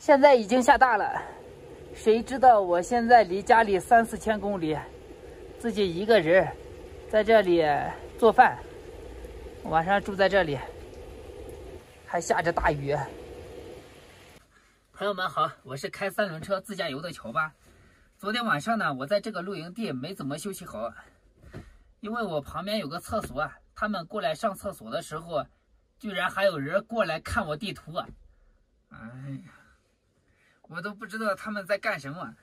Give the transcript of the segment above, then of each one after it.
现在已经下大了，谁知道我现在离家里3、4千公里，自己一个人在这里做饭，晚上住在这里，还下着大雨。朋友们好，我是开3轮车自驾游的乔巴。昨天晚上呢，我在这个露营地没怎么休息好，因为我旁边有个厕所，他们过来上厕所的时候，居然还有人过来看我地图。哎呀，我都不知道他们在干什么。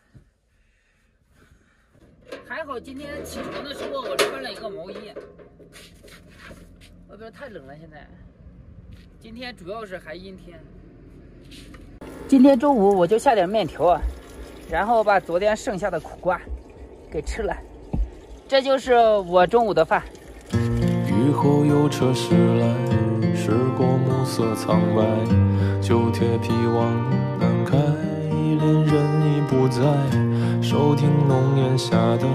还好今天起床的时候我穿了一个毛衣，外边太冷了。现在今天主要是还阴天。今天中午我就下点面条，然后把昨天剩下的苦瓜给吃了，这就是我中午的饭。雨后有车驶来，驶过暮色苍白，旧铁皮往南开，恋人已不在，收听浓烟下的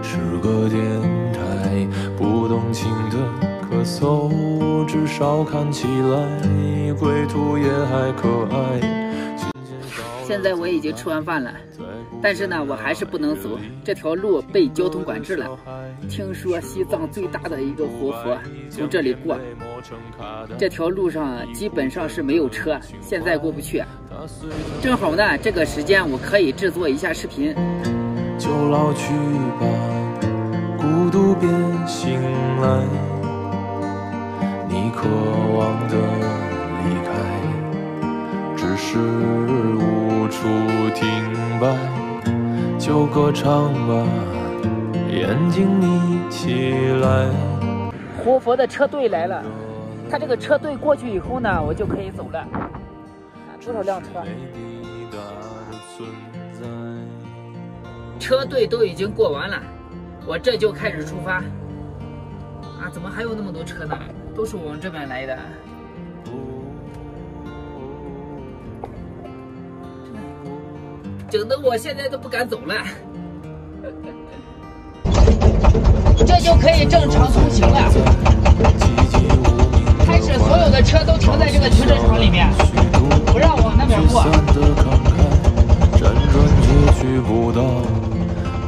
是个电台，不动情的咳嗽，至少看起来归途也还可爱。现在我已经吃完饭了，但是呢，我还是不能走，这条路被交通管制了。听说西藏最大的一个活佛从这里过，这条路上基本上是没有车，现在过不去。正好呢，这个时间我可以制作一下视频。就老去吧，孤独别醒来，你渴望的离开，只是无处停摆，就歌唱吧，眼睛眯起来。活佛的车队来了，他这个车队过去以后呢，我就可以走了。多少辆车？车队都已经过完了，我这就开始出发。啊，怎么还有那么多车呢？都是往这边来的。整得我现在都不敢走了。这就可以正常通行了。开始所有的车都停在这个停车场里面，不让往那边过。辗转却去不到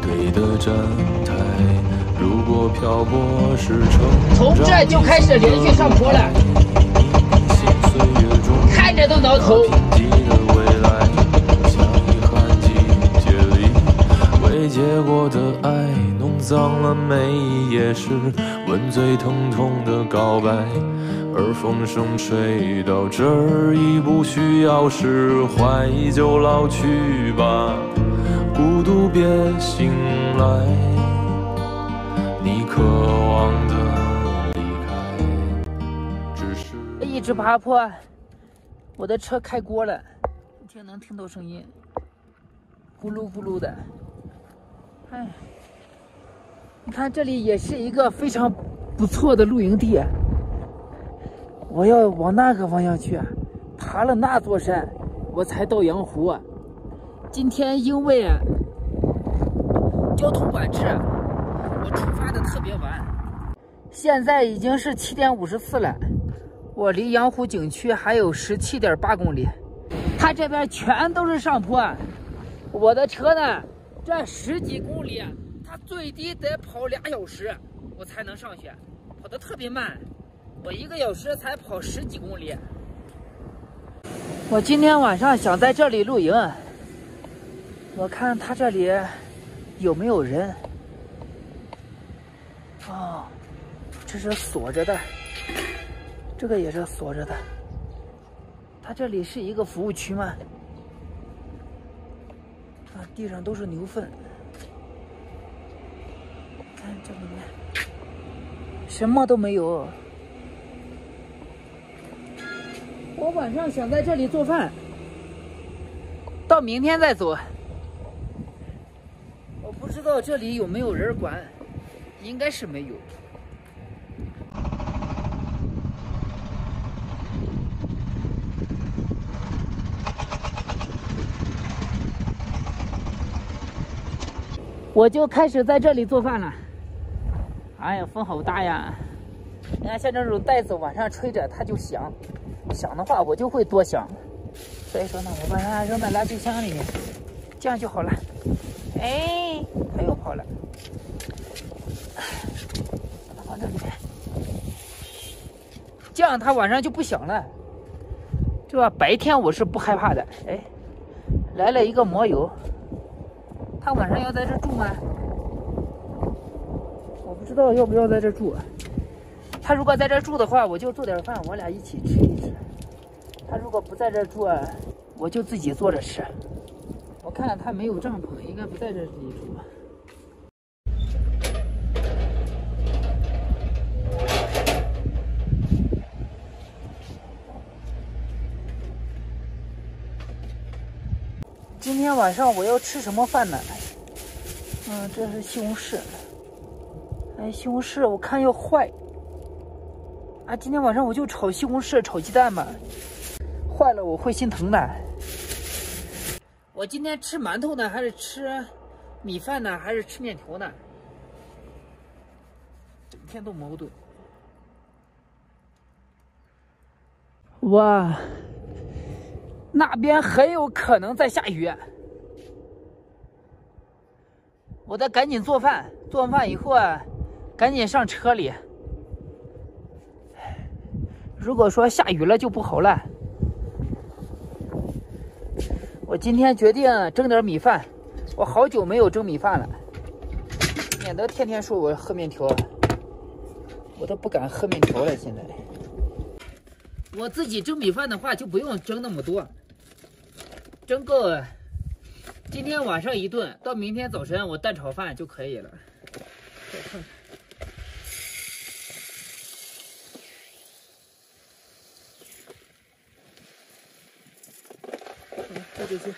对的站台，如果漂泊是从这就开始连续上坡了，看着都挠头。未结果的爱弄脏了每一页诗，吻最疼痛的告白，而风声吹到这儿已不需要释怀，就老去吧，孤独别醒来，你渴望的离开，只是一直爬坡，我的车开锅了，能听到声音，咕噜咕噜的。哎，你看这里也是一个非常不错的露营地，我要往那个方向去，爬了那座山，我才到羊湖。今天因为交通管制，我出发的特别晚，现在已经是7点54了，我离羊湖景区还有17.8公里。它这边全都是上坡，我的车呢？这10几公里，它最低得跑2小时，我才能上去，跑得特别慢。我1个小时才跑10几公里。我今天晚上想在这里露营，我看它这里有没有人。哦，这是锁着的，这个也是锁着的。它这里是一个服务区吗？地上都是牛粪，看这里面什么都没有。我晚上想在这里做饭，到明天再走。我不知道这里有没有人管，应该是没有。我就开始在这里做饭了。哎呀，风好大呀！你看，像这种袋子晚上吹着它就响，响的话我就会多响。所以说呢，我把它扔到垃圾箱里面，这样就好了。哎，它又跑了，把它放这里面，这样它晚上就不响了，对吧？白天我是不害怕的。哎，来了一个摩友，他晚上要在这住吗？我不知道要不要在这住。他如果在这住的话，我就做点饭，我俩一起吃一吃。他如果不在这住，我就自己做着吃。我看他没有帐篷，应该不在这里住。今天晚上我要吃什么饭呢？这是西红柿。哎，西红柿我看要坏。啊，今天晚上我就炒西红柿，炒鸡蛋吧。坏了我会心疼的。我今天吃馒头呢，还是吃米饭呢，还是吃面条呢？整天都矛盾。哇，那边很有可能在下雨。我得赶紧做饭，做完饭以后赶紧上车里。如果说下雨了就不好了。我今天决定蒸点米饭，我好久没有蒸米饭了，免得天天说我喝面条，我都不敢喝面条了。现在我自己蒸米饭的话，就不用蒸那么多，蒸够今天晚上一顿，到明天早晨我蛋炒饭就可以了。就这些。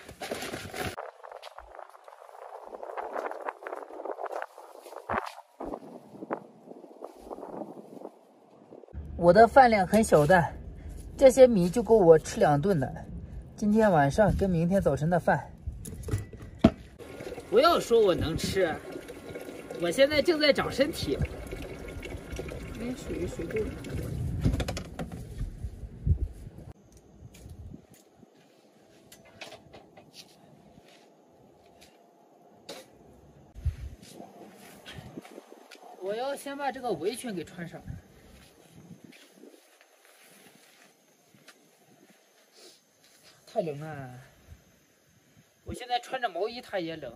我的饭量很小的，这些米就够我吃2顿的，今天晚上跟明天早晨的饭。不要说我能吃，我现在正在长身体。哎，水够了。我要先把这个围裙给穿上。太冷了，我现在穿着毛衣它也冷。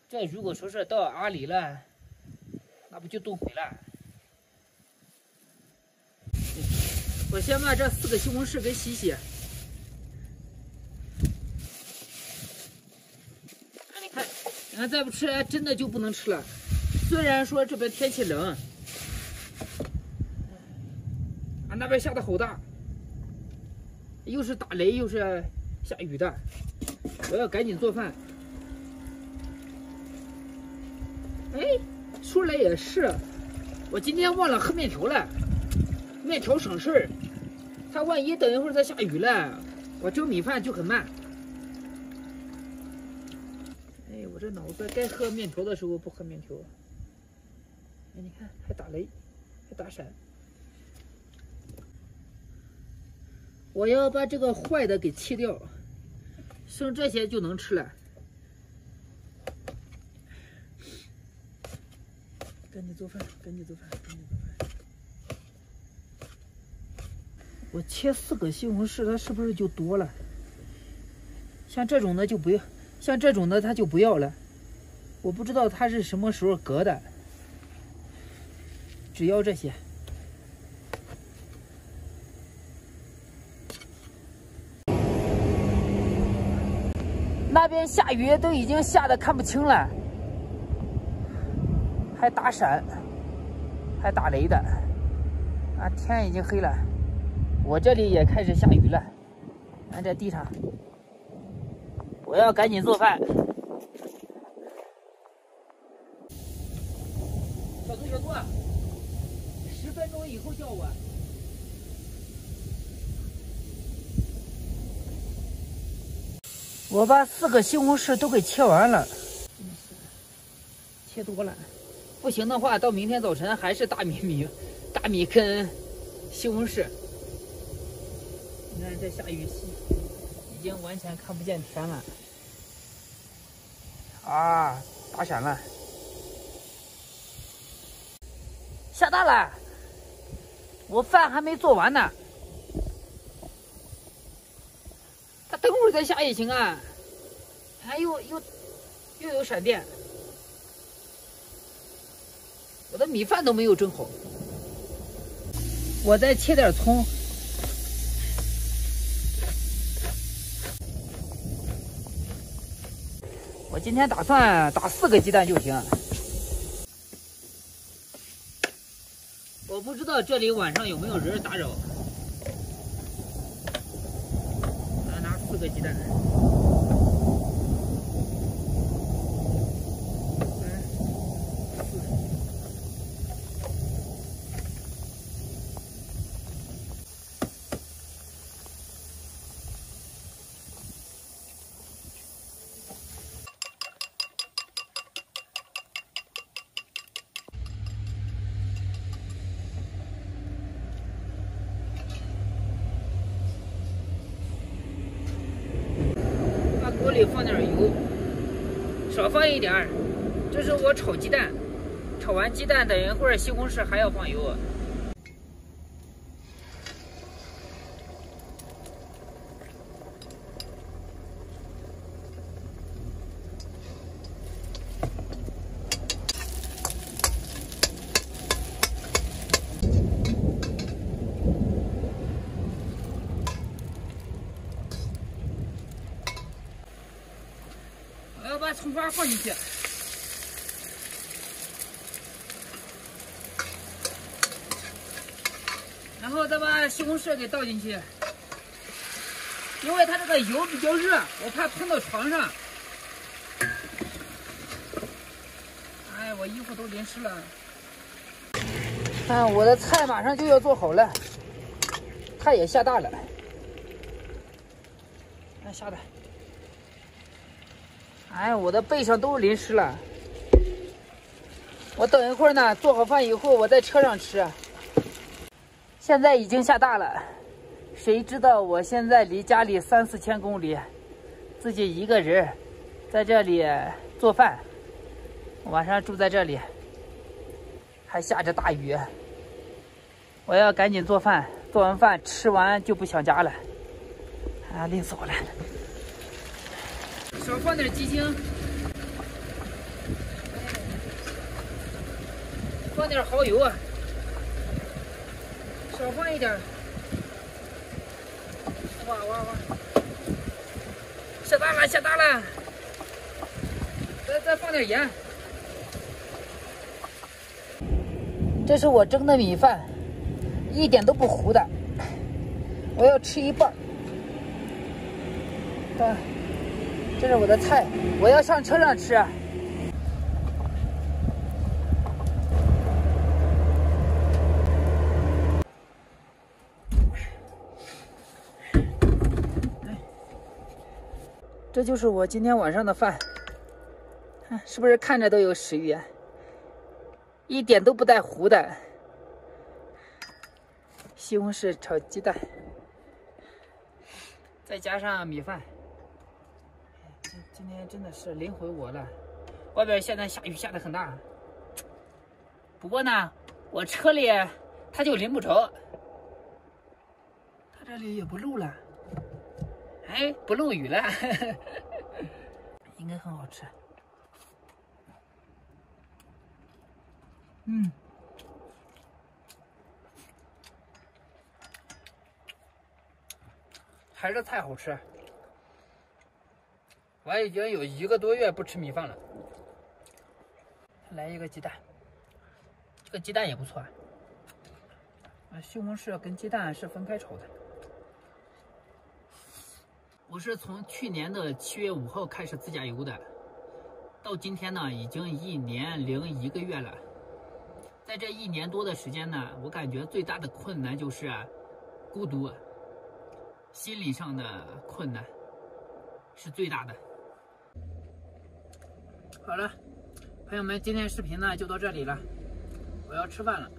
这如果说是到阿里了，那不就冻毁了？我先把这4个西红柿给洗洗。你看再不吃真的就不能吃了。虽然说这边天气冷，那边下的好大，又是打雷又是下雨的，我要赶紧做饭。哎，说来也是，我今天忘了喝面条了，面条省事儿。它万一等一会儿再下雨了，我蒸米饭就很慢。哎，我这脑子该喝面条的时候不喝面条。哎，你看还打雷，还打闪。我要把这个坏的给切掉，剩这些就能吃了。赶紧做饭，赶紧做饭，赶紧做饭！我切4个西红柿，它是不是就多了？像这种的就不要，像这种的它就不要了。我不知道它是什么时候割的。只要这些。那边下雨都已经下得看不清了，还打闪，还打雷的，天已经黑了。我这里也开始下雨了，看这地上，我要赶紧做饭。小杜，10分钟以后叫我。我把4个西红柿都给切完了，切多了，不行的话，到明天早晨还是大米跟西红柿。你看这下雨已经完全看不见天了。啊，打闪了！下大了，我饭还没做完呢。它等会儿再下也行啊。哎呦，又有闪电，我的米饭都没有蒸好。我再切点葱。我今天打算打4个鸡蛋就行。我不知道这里晚上有没有人打扰。拿4个鸡蛋。锅里放点油，少放一点儿。这是我炒鸡蛋，炒完鸡蛋等一会儿西红柿还要放油。把葱花放进去，然后再把西红柿给倒进去。因为它这个油比较热，我怕喷到床上。哎，我衣服都淋湿了。看我的菜马上就要做好了，它也下大了。看下的。哎，我的背上都淋湿了。我等一会儿呢，做好饭以后，我在车上吃。现在已经下大了，谁知道我现在离家里3、4千公里，自己一个人在这里做饭，晚上住在这里，还下着大雨。我要赶紧做饭，做完饭吃完就不想家了。啊，累死我了。少放点鸡精，放点蚝油啊，少放一点。哇，下大了，下大了！再放点盐。这是我蒸的米饭，一点都不糊的。我要吃一半。这是我的菜，我要上车上吃。这就是我今天晚上的饭，是不是看着都有食欲？一点都不带糊的。西红柿炒鸡蛋，再加上米饭。今天真的是淋回我了，外边现在下雨下得很大。不过呢，我车里它就淋不着，它这里也不漏了，哎，不漏雨了，应该很好吃。还是菜好吃。我已经有1个多月不吃米饭了。来一个鸡蛋，这个鸡蛋也不错。西红柿跟鸡蛋是分开炒的。我是从去年的7月5号开始自驾游的，到今天呢，已经1年零1个月了。在这1年多的时间呢，我感觉最大的困难就是孤独，心理上的困难是最大的。好了，朋友们，今天视频呢就到这里了，我要吃饭了。